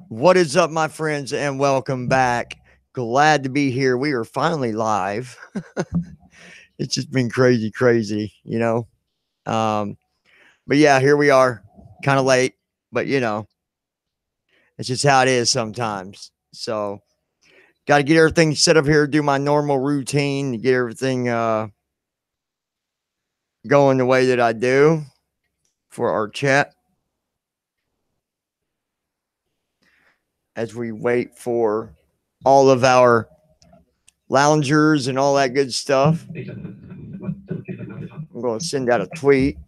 What is up, my friends, and welcome back. Glad to be here. We are finally live. It's just been crazy, crazy, you know. Um, but yeah, here we are. Kind of late, but it's just how it is sometimes. So, got to get everything set up here, do my normal routine, get everything going the way that I do for our chat as we wait for all of our loungers and all that good stuff. I'm going to send out a tweet.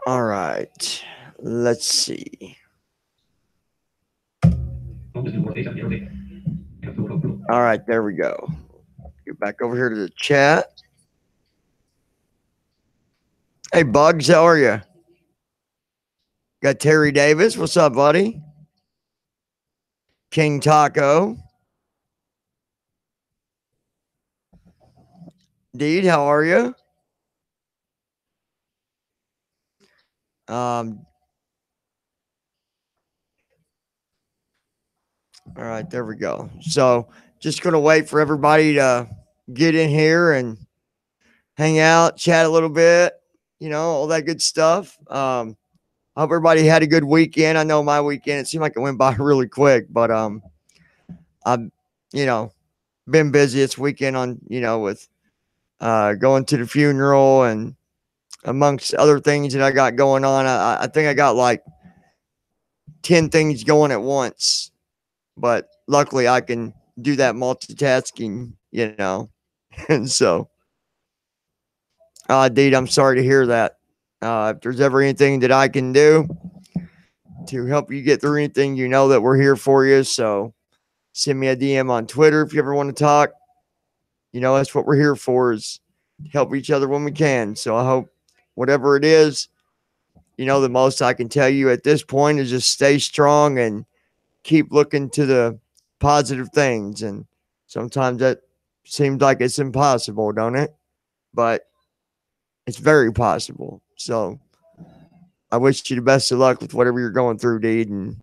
All right. Let's see. All right, there we go. Get back over here to the chat. Hey, Bugs, how are you? Got Terry Davis. What's up, buddy? King Taco. Deed, how are you? All right, there we go. So, just going to wait for everybody to get in here and hang out, chat a little bit, all that good stuff. I hope everybody had a good weekend. I know my weekend, it seemed like it went by really quick, but I've, you know, been busy this weekend with going to the funeral and amongst other things that I got going on. I think I got like 10 things going at once, but luckily I can do that multitasking. And so, Deed, I'm sorry to hear that. If there's ever anything that I can do to help you get through anything, you know that we're here for you. So send me a DM on Twitter if you ever want to talk. That's what we're here for, is help each other when we can. So I hope whatever it is, the most I can tell you at this point is just stay strong and keep looking to the positive things. And sometimes that seems like it's impossible, don't it? But it's very possible. So I wish you the best of luck with whatever you're going through, Deed. And,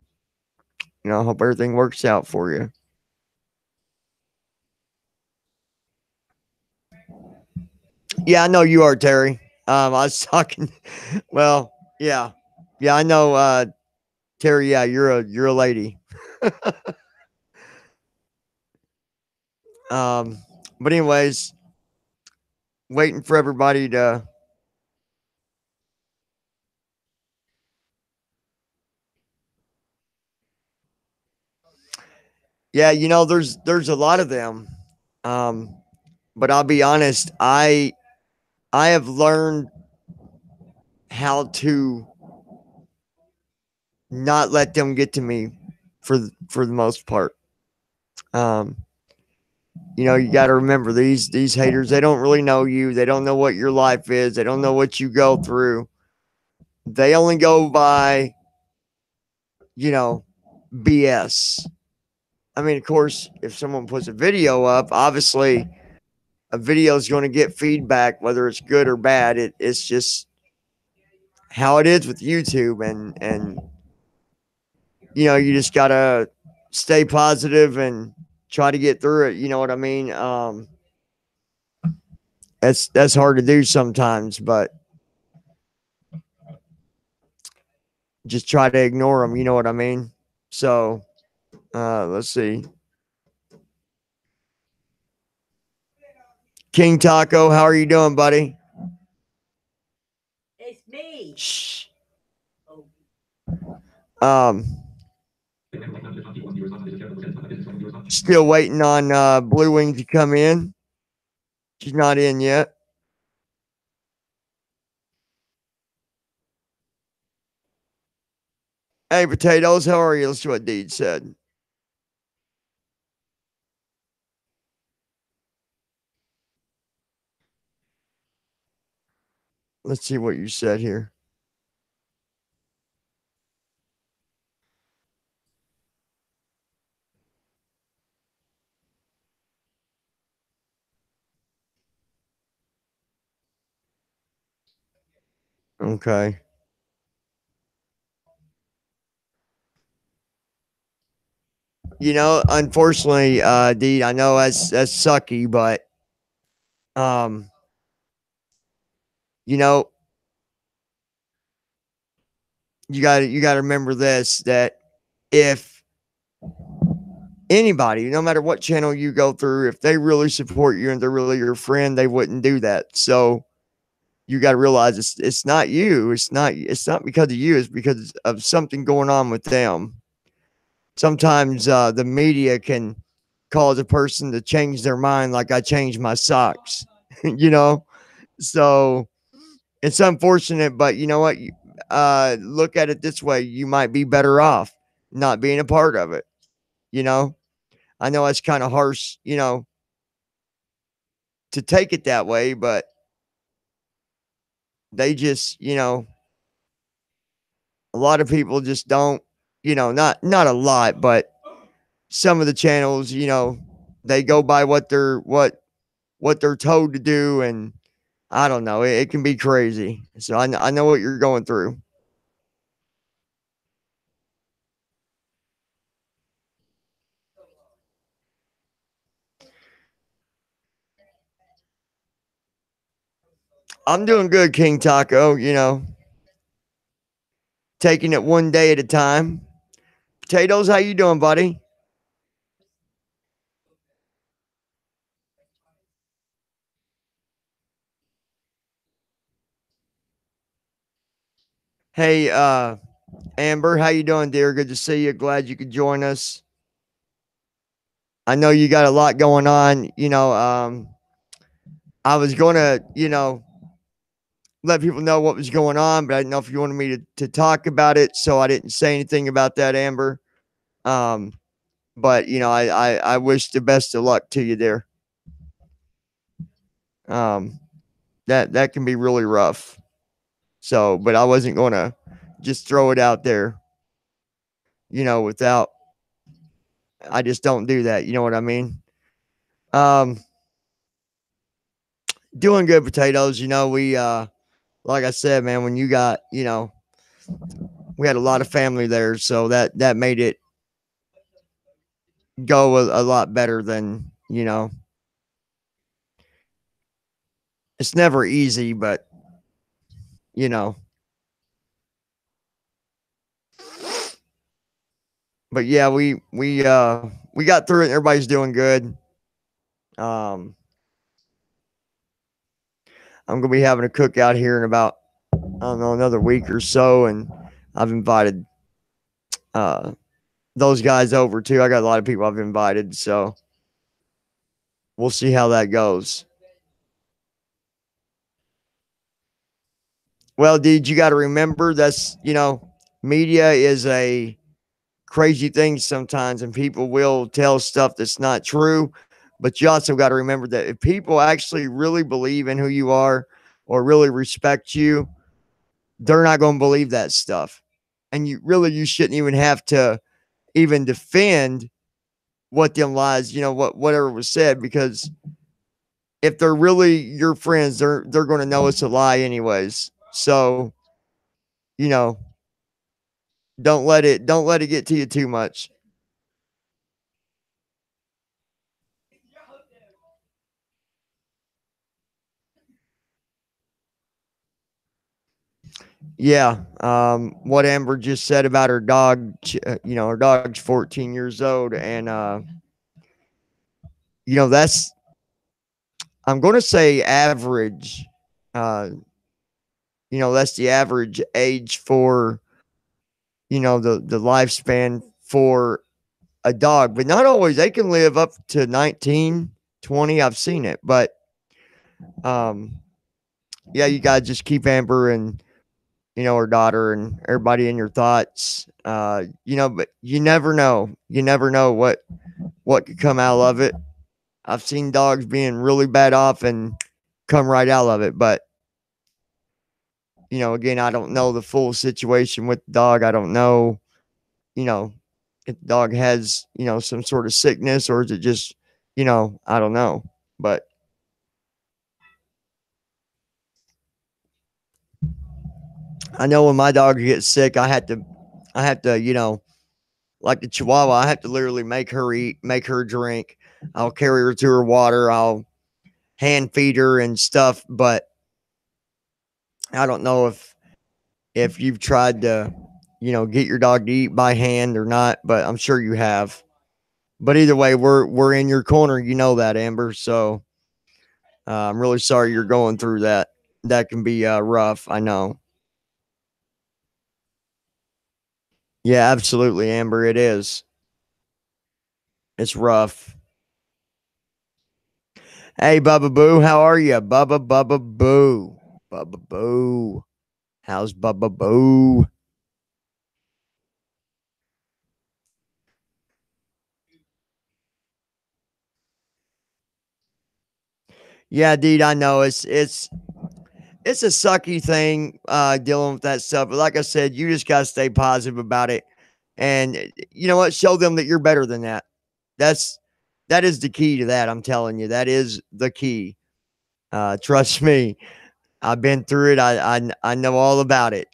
I hope everything works out for you. Yeah, I know you are, Terry. I was talking. Well, yeah, I know, Terry. Yeah, you're a lady. Um, but anyways, waiting for everybody to. Yeah, there's a lot of them. Um, but I'll be honest, I have learned how to not let them get to me for the most part. Um, you got to remember these haters. They don't really know you. They don't know what your life is. They don't know what you go through. They only go by, you know, BS. I mean, of course, if someone puts a video up, obviously a video is going to get feedback, whether it's good or bad. It's just how it is with YouTube, and you just gotta stay positive and try to get through it. You know what I mean? That's hard to do sometimes, but just try to ignore them. You know what I mean? So let's see. King Taco, how are you doing, buddy? It's me. Shh. Um, Still waiting on Blue Wing to come in. She's not in yet. Hey, Potatoes, how are you? Let's see what Deed said. Let's see what you said here. Okay. Unfortunately, Deed, I know that's sucky, but um, you know, you gotta remember this, that if anybody, no matter what channel you go through, if they really support you and they're really your friend, they wouldn't do that. So you got to realize it's not you. It's not because of you. It's because of something going on with them. Sometimes the media can cause a person to change their mind, like I changed my socks. you know, so it's unfortunate, but you know what? Look at it this way: you might be better off not being a part of it. You know, I know it's kind of harsh, to take it that way, but they just, a lot of people just don't, not a lot, but some of the channels, they go by what they're told to do, and I don't know, it can be crazy. So I know what you're going through. I'm doing good, King Taco. Taking it one day at a time. Potatoes, how you doing, buddy? Hey, Amber, how you doing, dear? Good to see you. Glad you could join us. I know you got a lot going on. I was gonna, let people know what was going on, but I didn't know if you wanted me to talk about it, so I didn't say anything about that, Amber. Um, but I wish the best of luck to you there. Um, that can be really rough. So, but I wasn't gonna just throw it out there, without. I just don't do that. You know what I mean? Um, doing good, potatoes. We like I said, man, when you got, we had a lot of family there, so that made it go a lot better than, it's never easy, you know, but yeah, we got through it. And everybody's doing good. Um, I'm gonna be having a cookout here in about, I don't know, another week or so, and I've invited uh those guys over too. I got a lot of people I've invited, so we'll see how that goes. Well, dude, you got to remember that's, media is a crazy thing sometimes, and people will tell stuff that's not true. But you also got to remember that if people actually really believe in who you are or really respect you, they're not going to believe that stuff. And you shouldn't even have to even defend what them lies, whatever was said, because if they're really your friends, they're going to know it's a lie anyways. So, you know, don't let it get to you too much. Yeah. What Amber just said about her dog, her dog's 14 years old, and that's, I'm going to say average. Uh, that's the average age for, the lifespan for a dog, but not always. They can live up to 19, 20. I've seen it, but um, yeah, you gotta just keep Amber and, her daughter and everybody in your thoughts. But you never know. You never know what could come out of it. I've seen dogs being really bad off and come right out of it, but again, I don't know the full situation with the dog. I don't know, you know, if the dog has, some sort of sickness, or is it just, I don't know. But I know when my dog gets sick, I have to, like the Chihuahua, I have to literally make her eat, make her drink. I'll carry her to her water. I'll hand feed her and stuff. But I don't know if you've tried to, get your dog to eat by hand or not. But I'm sure you have. But either way, we're in your corner. You know that, Amber. So I'm really sorry you're going through that. That can be rough. I know. Yeah, absolutely, Amber. It is. It's rough. Hey, Bubba Boo, how are you? Bubba Boo. Bubba Boo. How's Bubba Boo? Yeah, dude, I know it's a sucky thing dealing with that stuff. But like I said, you just gotta stay positive about it. And you know what? Show them that you're better than that. That's that is the key to that. I'm telling you, that is the key. Trust me, I've been through it. I know all about it.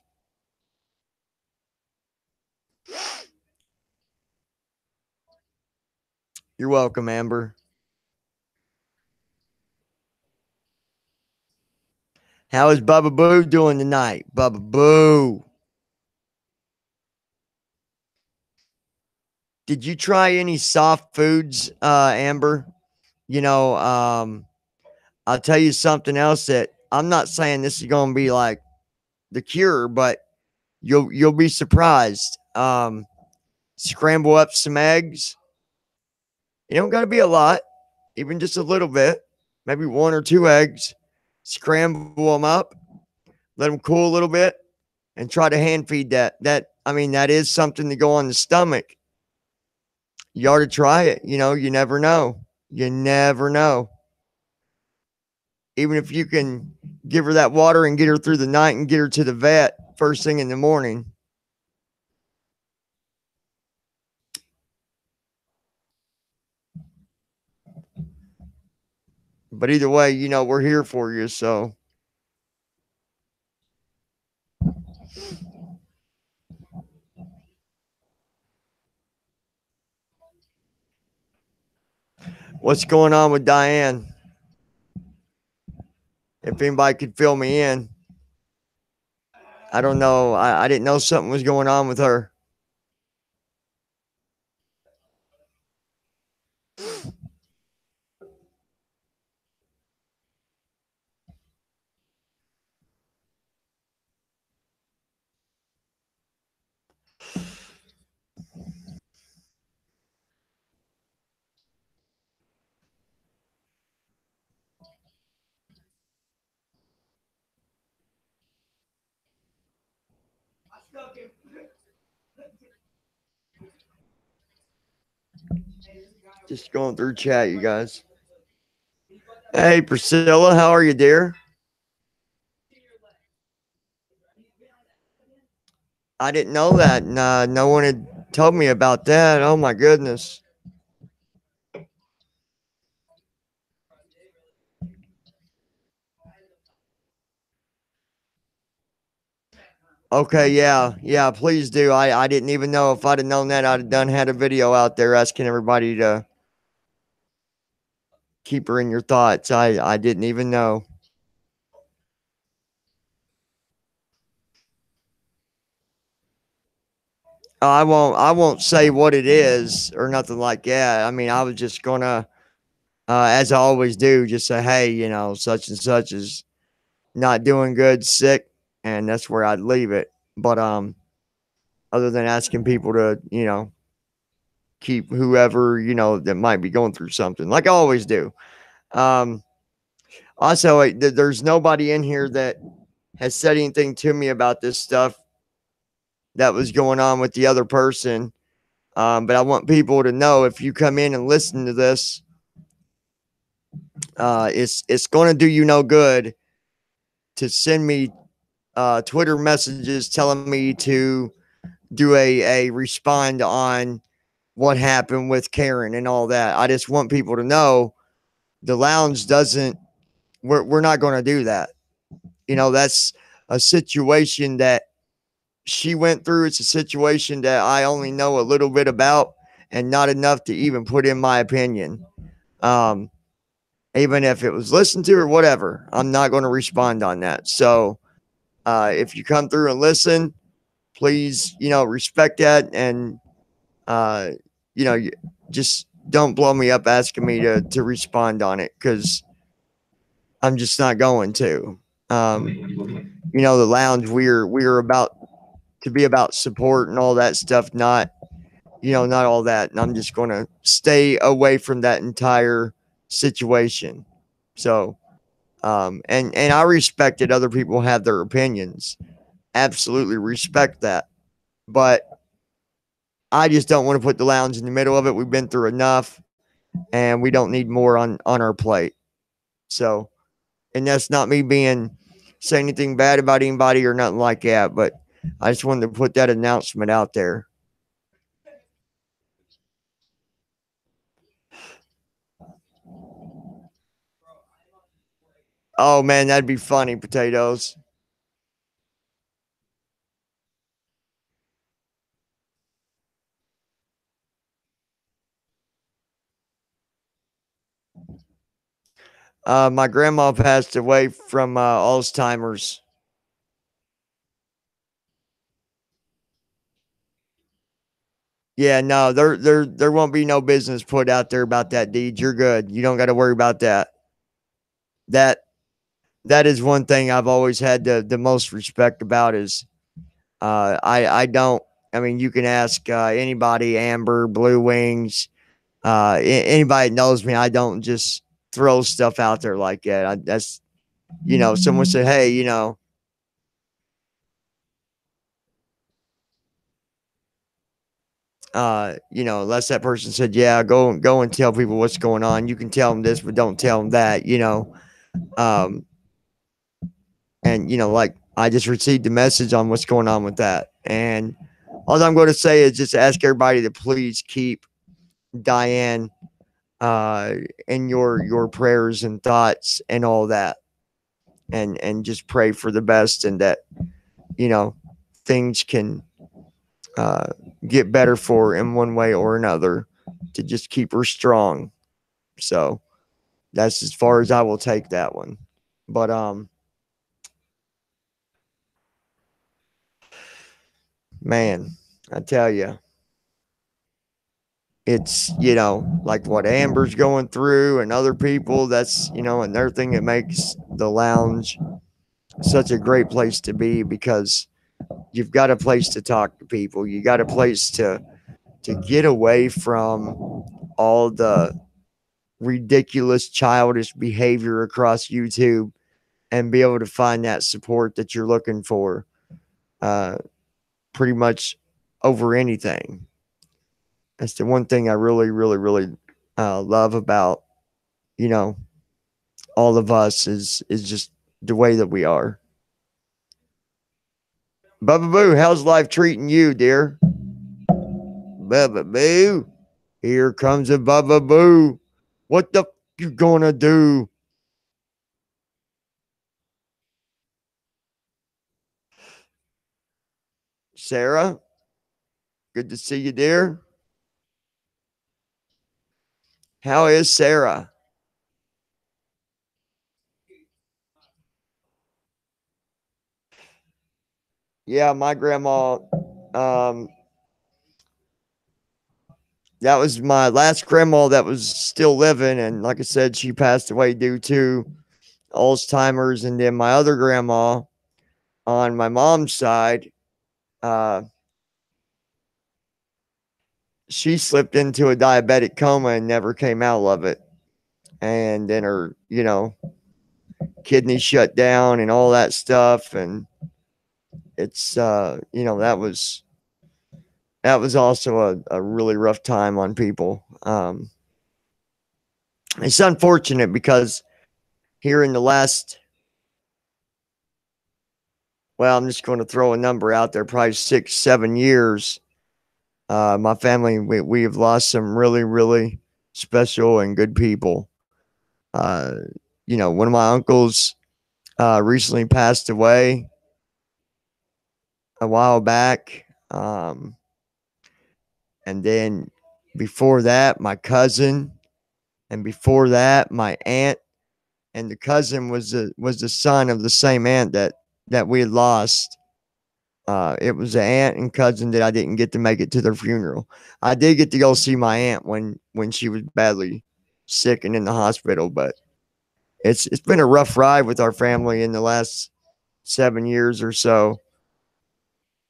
You're welcome, Amber. How is Bubba Boo doing tonight? Bubba Boo. Did you try any soft foods, Amber? You know, I'll tell you something else that I'm not saying this is going to be like the cure, but you'll be surprised. Scramble up some eggs. You don't got to be a lot, even just a little bit, maybe one or two eggs. Scramble them up, let them cool a little bit, and try to hand feed that. That is something to go on the stomach. You ought to try it. You never know. You never know. Even if you can give her that water and get her through the night and get her to the vet first thing in the morning. But either way, we're here for you. So what's going on with Diane? If anybody could fill me in. I don't know. I didn't know something was going on with her. Just going through chat, you guys. Hey, Priscilla, how are you, dear? I didn't know that. No one had told me about that. Oh my goodness. Okay, yeah, please do. I didn't even know. If I'd have known that, I'd have done had a video out there asking everybody to keep her in your thoughts. I didn't even know. I won't say what it is or nothing like that. I mean, I was just gonna, as I always do, just say, hey, such and such is not doing good, sick, and that's where I'd leave it. But other than asking people to, keep whoever that might be going through something, like I always do. Um, Also, there's nobody in here that has said anything to me about this stuff that was going on with the other person. But I want people to know, if you come in and listen to this, it's going to do you no good to send me Twitter messages telling me to do a respond on what happened with Karen and all that. I just want people to know the lounge doesn't. We're not going to do that. That's a situation that she went through. It's a situation that I only know a little bit about and not enough to even put in my opinion. Um, Even if it was listened to or whatever, I'm not going to respond on that. So if you come through and listen, please, respect that and, uh, just don't blow me up asking me to respond on it because I'm just not going to. The lounge, we're about to be about support and all that stuff, not all that. And I'm just going to stay away from that entire situation. So, and I respect that other people have their opinions. Absolutely respect that. But I just don't want to put the lounge in the middle of it. We've been through enough and we don't need more on our plate. So, and that's not me being saying anything bad about anybody or nothing like that, but I just wanted to put that announcement out there. Oh man, that'd be funny, potatoes. My grandma passed away from Alzheimer's. Yeah, no, there won't be no business put out there about that deed. You're good. You don't got to worry about that. That that is one thing I've always had the most respect about is I don't. I mean, you can ask anybody, Amber, Blue Wings, anybody that knows me. I don't just throw stuff out there like that. That's someone said, hey, unless that person said, yeah, go and tell people what's going on. You can tell them this, but don't tell them that. Um, and like I just received a message on what's going on with that, and all I'm going to say is just ask everybody to please keep Diane in your prayers and thoughts and all that, and just pray for the best and that you know things can uh, get better for her in one way or another to just keep her strong. So that's as far as I will take that one. But man, I tell you, it's like what Amber's going through and other people. That's another thing that makes the lounge such a great place to be because you've got a place to talk to people. You got a place to get away from all the ridiculous childish behavior across YouTube and be able to find that support that you're looking for uh, pretty much over anything. That's the one thing I really, really, really love about, you know, all of us is just the way that we are. Bubba Boo, how's life treating you, dear? Bubba Boo, here comes a Bubba Boo. What the you gonna do? Sarah, good to see you, dear. How is Sarah? Yeah, my grandma, um, that was my last grandma that was still living. And like I said, she passed away due to Alzheimer's. And then my other grandma on my mom's side, uh, she slipped into a diabetic coma and never came out of it. And then her, kidney shut down and all that stuff. And it's, that was also a really rough time on people. It's unfortunate because here in the last, well, I'm just going to throw a number out there, probably 6, 7 years. My family, we have lost some really, really special and good people. Uh, one of my uncles recently passed away. a while back. And then before that, my cousin, and before that, my aunt. And the cousin was the son of the same aunt that we had lost. It was an aunt and cousin that I didn't get to make it to their funeral. I did get to go see my aunt when she was badly sick and in the hospital, but it's been a rough ride with our family in the last 7 years or so.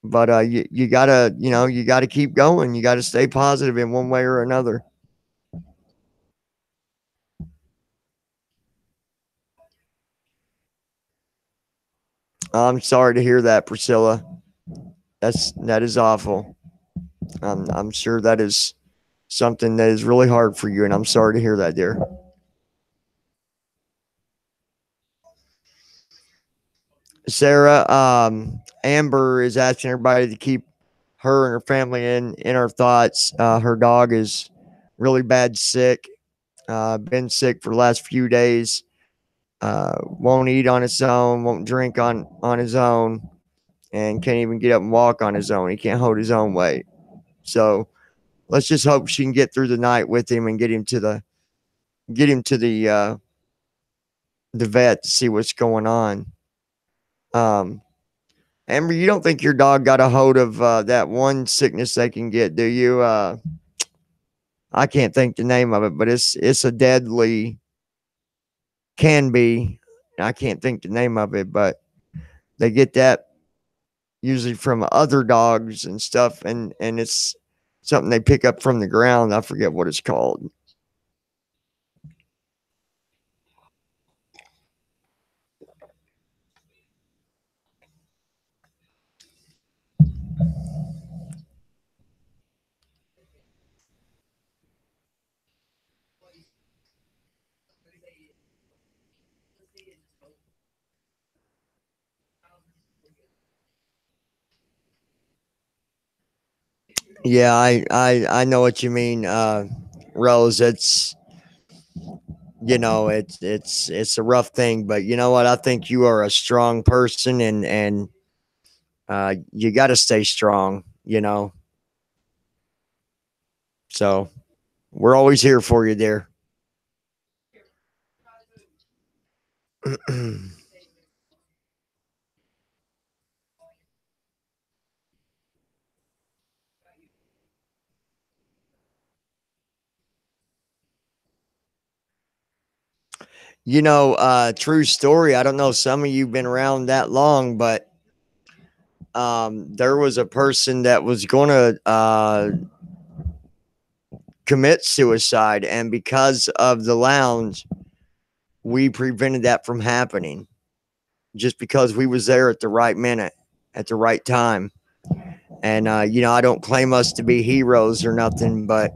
But you gotta you gotta keep going. You gotta stay positive in one way or another. I'm sorry to hear that, Priscilla. That is awful. I'm sure that is something that is really hard for you, and I'm sorry to hear that, dear. Sarah, Amber is asking everybody to keep her and her family in our thoughts. Her dog is really bad sick. Been sick for the last few days. Won't eat on his own. Won't drink on his own, and can't even get up and walk on his own. He can't hold his own weight. So let's just hope she can get through the night with him and get him to the vet to see what's going on. Um, Amber, you don't think your dog got a hold of that one sickness they can get, do you? I can't think the name of it, but it's a deadly, can be. I can't think the name of it, but they get that usually from other dogs and stuff, and it's something they pick up from the ground. I forget what it's called. Yeah, I know what you mean, Rose. It's a rough thing, but you know what? I think you are a strong person, and you got to stay strong. So we're always here for you, dear. True story. I don't know. Some of you been around that long, but there was a person that was going to commit suicide, and because of the lounge, we prevented that from happening. Just because we was there at the right minute, at the right time, and I don't claim us to be heroes or nothing, but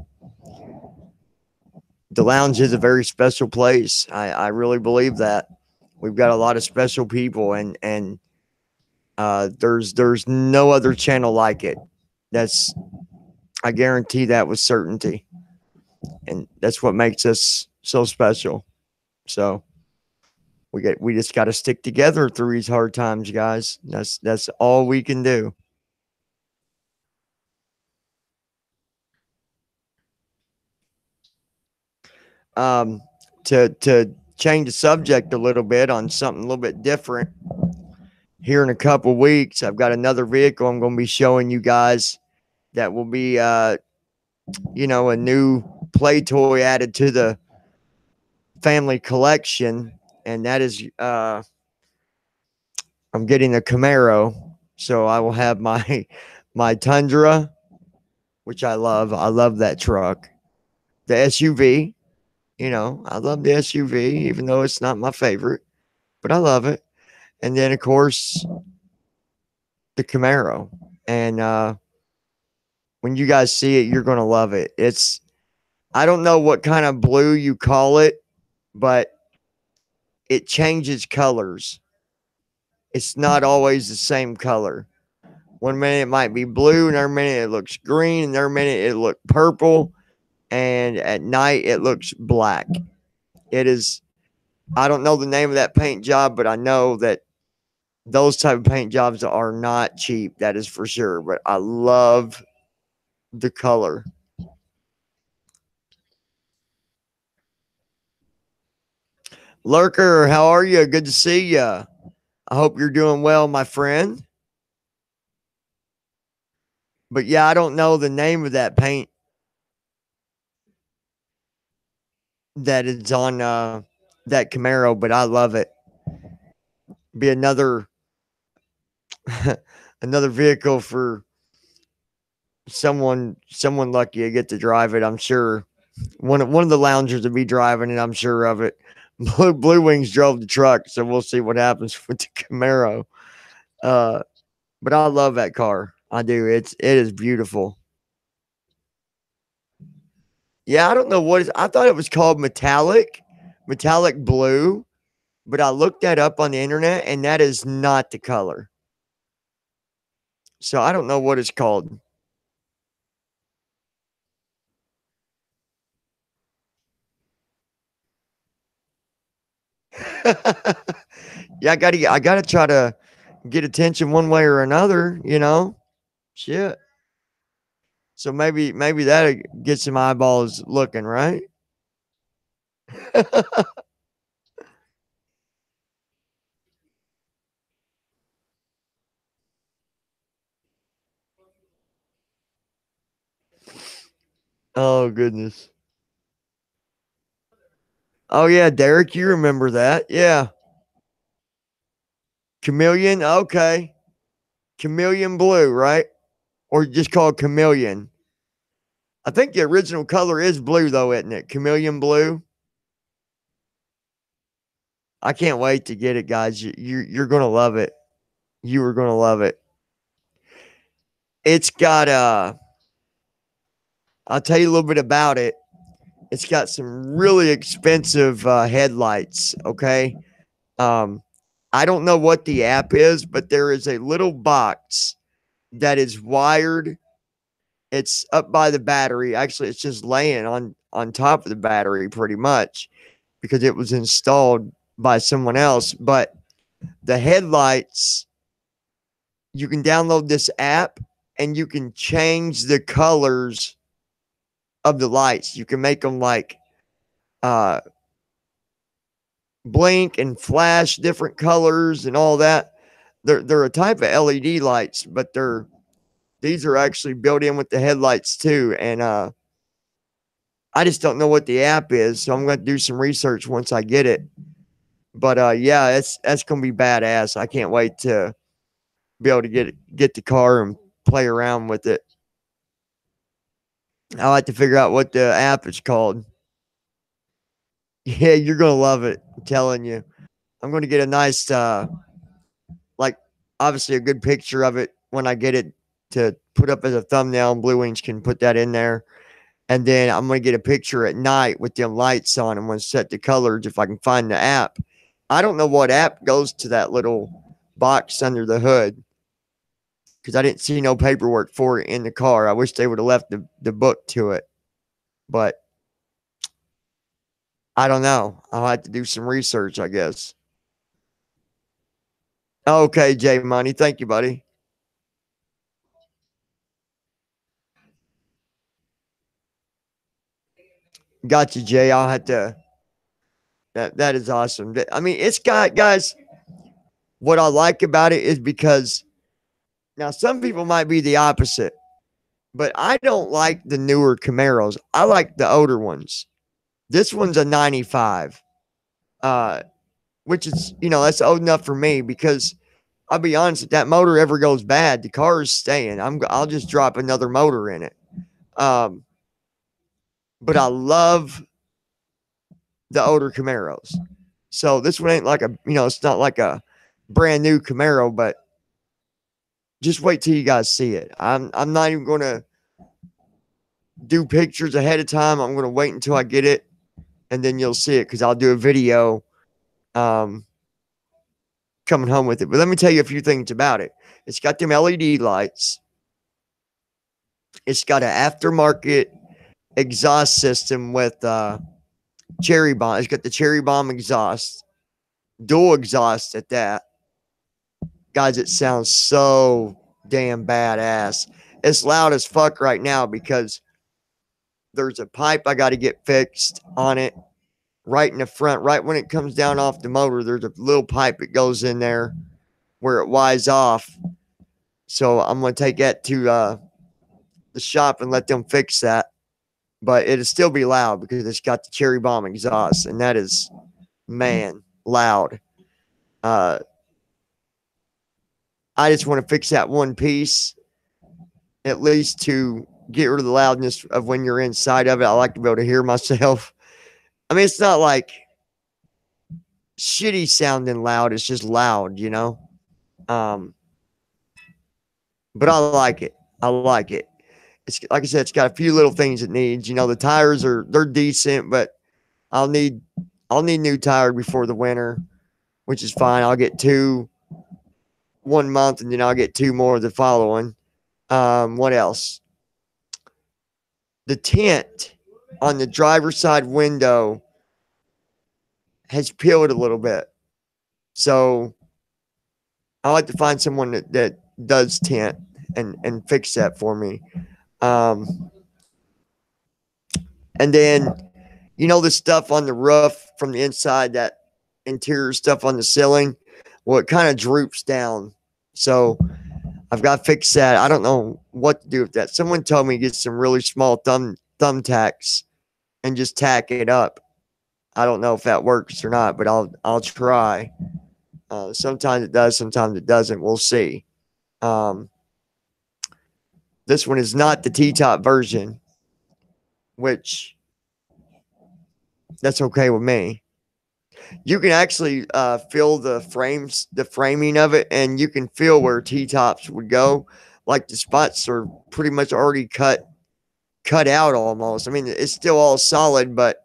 the lounge is a very special place. I really believe that we've got a lot of special people, and there's no other channel like it. That's I guarantee that with certainty, and that's what makes us so special. So we just got to stick together through these hard times, guys. That's all we can do. Um, to change the subject a little bit on something a little bit different. Here in a couple weeks, I've got another vehicle I'm going to be showing you guys that will be a new play toy added to the family collection, and that is I'm getting a Camaro, so I will have my my Tundra, which I love. I love that truck. The SUV, I love the SUV, even though it's not my favorite, but I love it. And then of course the Camaro, and when you guys see it, you're gonna love it. I don't know what kind of blue you call it, but it changes colors. It's not always the same color. One minute it might be blue, another minute it looks green, another minute it looks purple, and at night it looks black. It is, I don't know the name of that paint job, but I know that those type of paint jobs are not cheap. That is for sure. But I love the color. Lurker, how are you? Good to see you. I hope you're doing well, my friend. But yeah, I don't know the name of that paint that is on that Camaro, but I love it. Be another another vehicle for someone lucky to get to drive it. I'm sure one of the loungers to be driving it. I'm sure of it. Blue Wings drove the truck, so we'll see what happens with the Camaro. Uh, but I love that car. I do. It is beautiful. Yeah, I don't know what is. I thought it was called metallic blue, but I looked that up on the internet, and that is not the color. So I don't know what it's called. Yeah, I gotta try to get attention one way or another. Shit. So maybe that'll get some eyeballs looking, right? Oh goodness. Oh yeah, Derek, you remember that? Yeah, chameleon. Okay, chameleon blue, right? Or just called chameleon. I think the original color is blue, though, isn't it? Chameleon blue. I can't wait to get it, guys. You're gonna love it. You are gonna love it. It's got I'll tell you a little bit about it. It's got some really expensive headlights. Okay. Um, I don't know what the app is, but there is a little box that is wired. It's up by the battery. Actually, it's just laying on top of the battery pretty much because it was installed by someone else. But the headlights, you can download this app and you can change the colors of the lights. You can make them like uh blink and flash different colors and all that. They're a type of LED lights, but these are actually built in with the headlights too. And I just don't know what the app is, so I'm going to do some research once I get it. But yeah, that's going to be badass. I can't wait to be able to get the car and play around with it. I like to figure out what the app is called. Yeah, you're going to love it. I'm telling you. I'm going to get a nice like obviously a good picture of it when I get it to put up as a thumbnail, and Blue Wings can put that in there. And then I'm going to get a picture at night with them lights on. I'm going to set the colors if I can find the app. I don't know what app goes to that little box under the hood because I didn't see no paperwork for it in the car. I wish they would have left the book to it, but I don't know. I'll have to do some research, I guess. Okay, J Money. Thank you, buddy. Got you, Jay. I'll have to. That is awesome. I mean, it's got guys. What I like about it is because now some people might be the opposite, but I don't like the newer Camaros. I like the older ones. This one's a 95, uh, which is, that's old enough for me because I'll be honest, if that motor ever goes bad, the car is staying. I'll just drop another motor in it. Um, but I love the older Camaros. So this one ain't like it's not like a brand new Camaro, but just wait till you guys see it. I'm not even going to do pictures ahead of time. I'm going to wait until I get it, and then you'll see it because I'll do a video um, coming home with it. But let me tell you a few things about it. It's got them LED lights. It's got an aftermarket exhaust system with cherry bomb. It's got the cherry bomb exhaust, dual exhaust at that. Guys, it sounds so damn badass. It's loud as fuck right now because there's a pipe I got to get fixed on it right in the front. Right when it comes down off the motor, there's a little pipe that goes in there where it wires off. So I'm going to take that to the shop and let them fix that. But it'll still be loud because it's got the cherry bomb exhaust, and that is, man, loud. Uh, I just want to fix that one piece, at least to get rid of the loudness of when you're inside of it. I like to be able to hear myself. I mean, it's not like shitty sounding loud. It's just loud, you know? But I like it. I like it. It's like I said, it's got a few little things it needs. You know, the tires they're decent, but I'll need new tires before the winter, which is fine. I'll get 2 1 month, and then I'll get 2 more the following. What else? The tint on the driver's side window has peeled a little bit. So I like to find someone that does tint and fix that for me. And then, you know, the stuff on the roof from the inside, that interior stuff on the ceiling, well, it kind of droops down. So I've got to fix that. I don't know what to do with that. Someone told me to get some really small thumbtacks and just tack it up. I don't know if that works or not, but I'll try. Sometimes it does, sometimes it doesn't. We'll see. This one is not the T-top version, which that's okay with me. You can actually feel the framing of it, and you can feel where T-tops would go. Like the spots are pretty much already cut out almost. I mean, it's still all solid, but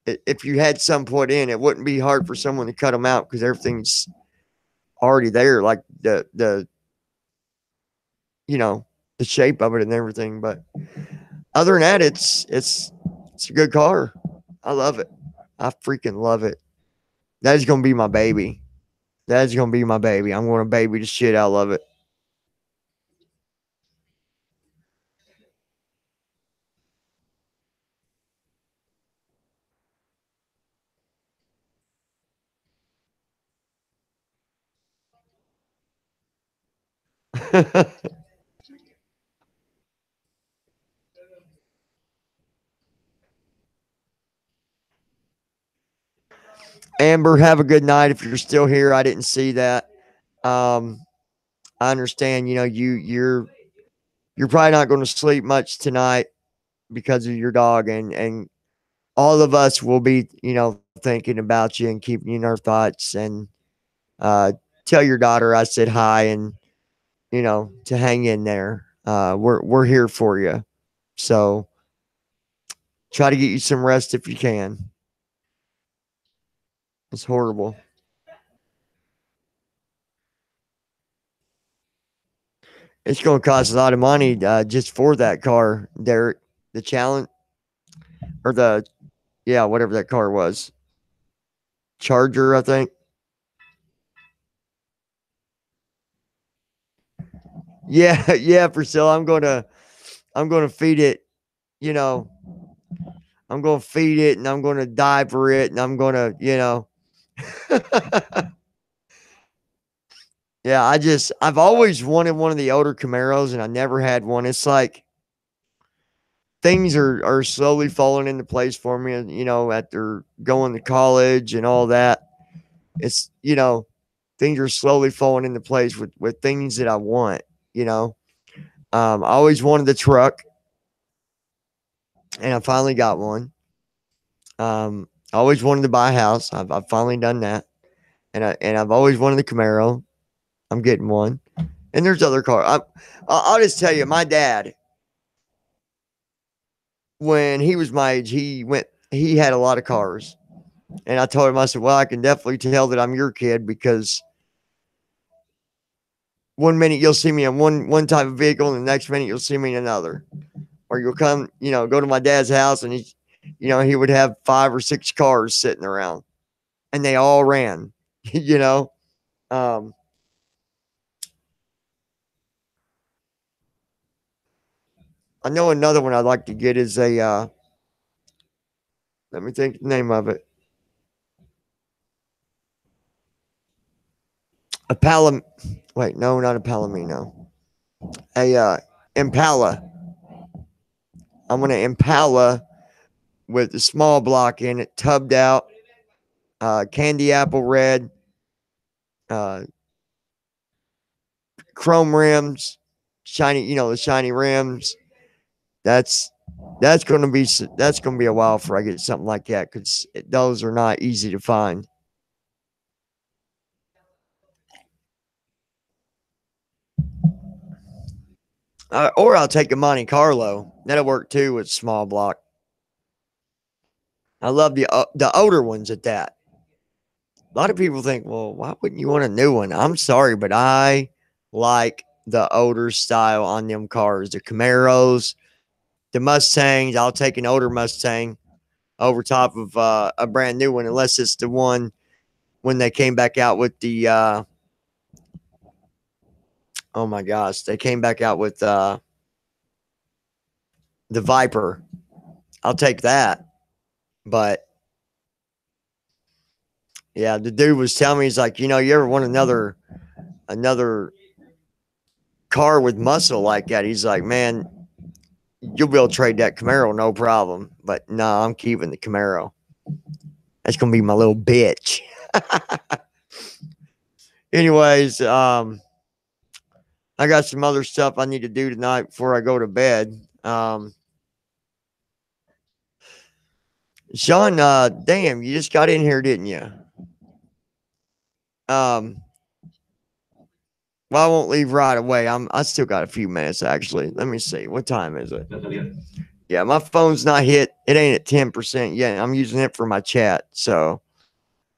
if you had some put in, it wouldn't be hard for someone to cut them out because everything's already there, like the you know, the shape of it and everything. But other than that, it's a good car. I love it. I freaking love it. That is gonna be my baby. That is gonna be my baby. I'm gonna baby the shit out of it. Amber, have a good night. If you're still here, I didn't see that. Um, I understand. You know, you're probably not going to sleep much tonight because of your dog, and all of us will be, you know, thinking about you and keeping you in our thoughts. And tell your daughter I said hi, and you know, to hang in there. We're here for you. So try to get you some rest if you can. It's horrible. It's going to cost a lot of money just for that car, Derek. The challenge or the yeah, whatever that car was, Charger, I think. Yeah, yeah, Priscilla. I'm gonna feed it. You know, I'm gonna feed it, and I'm gonna diaper it, and I'm gonna, you know. Yeah, I've always wanted one of the older Camaros, and I never had one. It's like things are slowly falling into place for me, and you know, after going to college and all that, it's, you know, things are slowly falling into place with things that I want. You know, I always wanted the truck, and I finally got one. I always wanted to buy a house. I've finally done that, and I've always wanted the Camaro. I'm getting one, and there's other cars. I'll just tell you, my dad, when he was my age, he had a lot of cars, and I told him, I said, well, I can definitely tell that I'm your kid because one minute you'll see me in one type of vehicle, and the next minute you'll see me in another, or you'll come, you know, go to my dad's house, and you know, he would have 5 or 6 cars sitting around, and they all ran, you know. Um, I know another one I'd like to get is a. Let me think the name of it. A Palom. Wait, no, not a Palomino. A Impala. I want an Impala with a small block in it, tubbed out, candy apple red, uh, chrome rims, shiny. You know, the shiny rims. That's that's gonna be a while before I get something like that because those are not easy to find. Or I'll take a Monte Carlo. That'll work too with small block. I love the older ones at that. A lot of people think, well, why wouldn't you want a new one? I'm sorry, but I like the older style on them cars. The Camaros, the Mustangs. I'll take an older Mustang over top of a brand new one, unless it's the one when they came back out with the. Oh my gosh, they came back out with the Viper. I'll take that, but yeah, the dude was telling me, he's like, you know, you ever want another car with muscle like that? He's like, man, you'll be able to trade that Camaro, no problem. But no, I'm keeping the Camaro. That's gonna be my little bitch. Anyways, I got some other stuff I need to do tonight before I go to bed. Sean, damn, you just got in here, didn't you? Um, well, I won't leave right away. I still got a few minutes actually. Let me see. What time is it? Yeah, my phone's not hit. It ain't at 10% yet. I'm using it for my chat. So,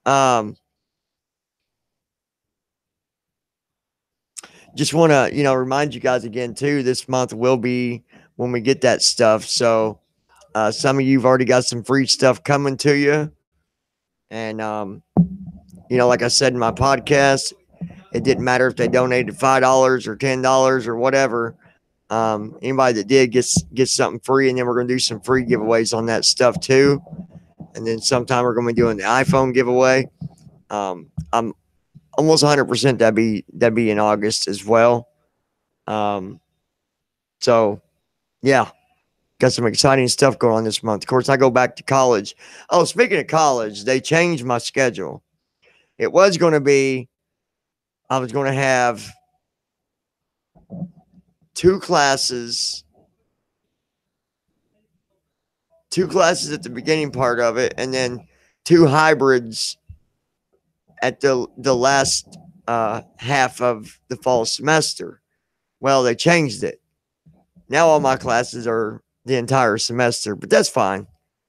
um, just want to, remind you guys again too. This month will be when we get that stuff. So, some of you've already got some free stuff coming to you, and like I said in my podcast, it didn't matter if they donated $5 or $10 or whatever. Anybody that did gets something free, and then we're gonna do some free giveaways on that stuff too. And then sometime we're gonna be doing the iPhone giveaway. I'm almost 100% that'd be in August as well. So yeah, got some exciting stuff going on this month. Of course, I go back to college. Oh, speaking of college, they changed my schedule. It was going to be, I was going to have two classes at the beginning part of it, and then two hybrids at the last half of the fall semester. Well, they changed it. Now all my classes are the entire semester, but that's fine.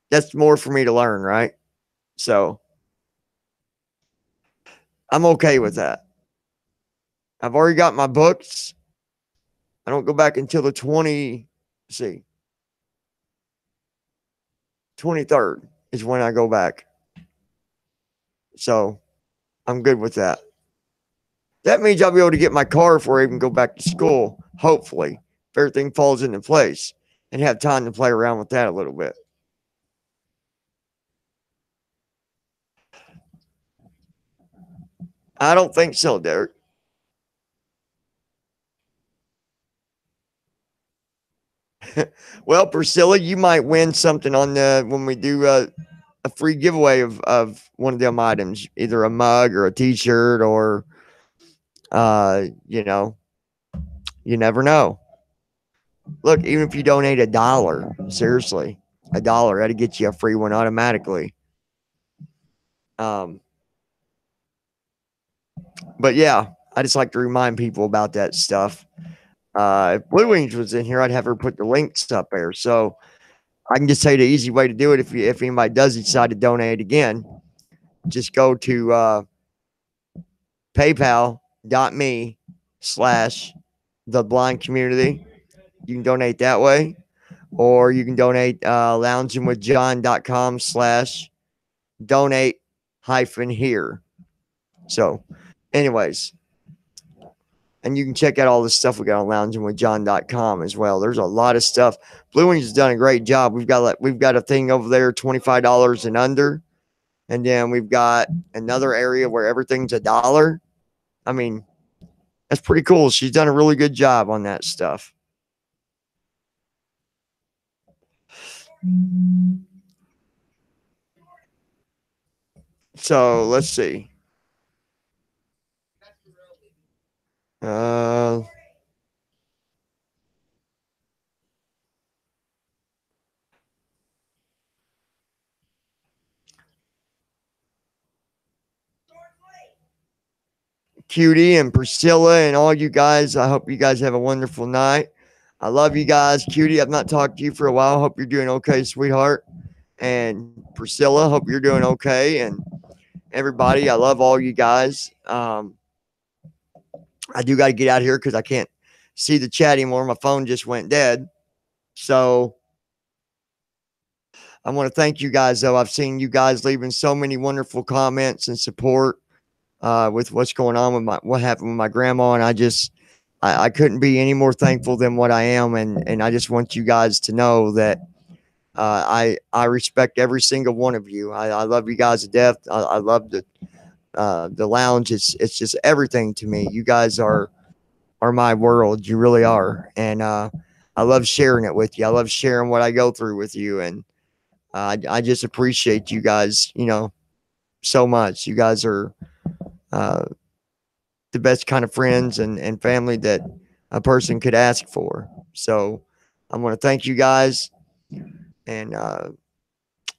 That's more for me to learn, right? So I'm okay with that. I've already got my books. I don't go back until the 23rd is when I go back. So I'm good with that. That means I'll be able to get my car before I even go back to school, hopefully, if everything falls into place, and have time to play around with that a little bit. I don't think so, Derek. Well, Priscilla, you might win something on the when we do a free giveaway of one of them items, either a mug or a T-shirt or, you know, you never know. Look, even if you donate $1, seriously, $1, that'll get you a free one automatically. Um, but yeah, I just like to remind people about that stuff. If Blue Wings was in here, I'd have her put the links up there. So I can just tell you the easy way to do it. If anybody does decide to donate again, just go to paypal.me/the blind community. You can donate that way, or you can donate loungingwithjohn.com/donate-here. So anyways, And you can check out all the stuff we got on loungingwithjohn.com as well. There's a lot of stuff. Blue Wings has done a great job. We've got a thing over there, $25 and under. And then we've got another area where everything's $1. I mean, that's pretty cool. She's done a really good job on that stuff. So let's see. Cutie and Priscilla and all you guys, I hope you guys have a wonderful night. I love you guys. Cutie, I've not talked to you for a while. Hope you're doing okay, sweetheart. And Priscilla, hope you're doing okay. And everybody, I love all you guys. I do got to get out here because I can't see the chat anymore. My phone just went dead. So I want to thank you guys, though. I've seen you guys leaving so many wonderful comments and support with what's going on with what happened with my grandma. And I couldn't be any more thankful than what I am. And I just want you guys to know that I respect every single one of you. I love you guys to death. I love the lounge. It's just everything to me. You guys are my world. You really are. And I love sharing it with you. I love sharing what I go through with you. And I just appreciate you guys, so much. You guys are the best kind of friends and family that a person could ask for. So I want to thank you guys. And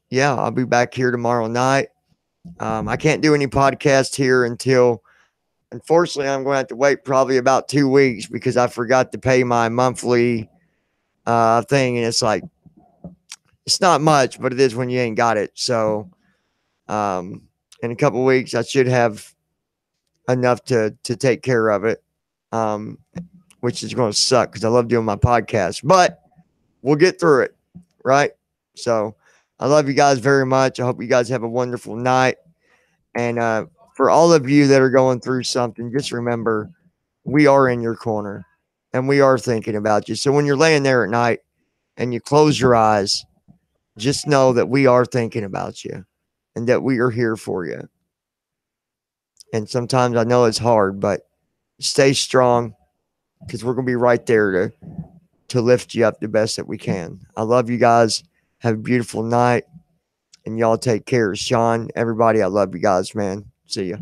yeah, I'll be back here tomorrow night. I can't do any podcast here until, unfortunately, I'm going to have to wait probably about 2 weeks because I forgot to pay my monthly thing. And it's like, it's not much, but it is when you ain't got it. So in a couple of weeks, I should have enough to take care of it, which is going to suck because I love doing my podcast. But we'll get through it, right? So I love you guys very much. I hope you guys have a wonderful night. And for all of you that are going through something, just remember, we are in your corner and we are thinking about you. So when you're laying there at night and you close your eyes, just know that we are thinking about you and that we are here for you. And sometimes I know it's hard, but stay strong because we're going to be right there to lift you up the best that we can. I love you guys. Have a beautiful night. And y'all take care. Sean, everybody, I love you guys, man. See ya.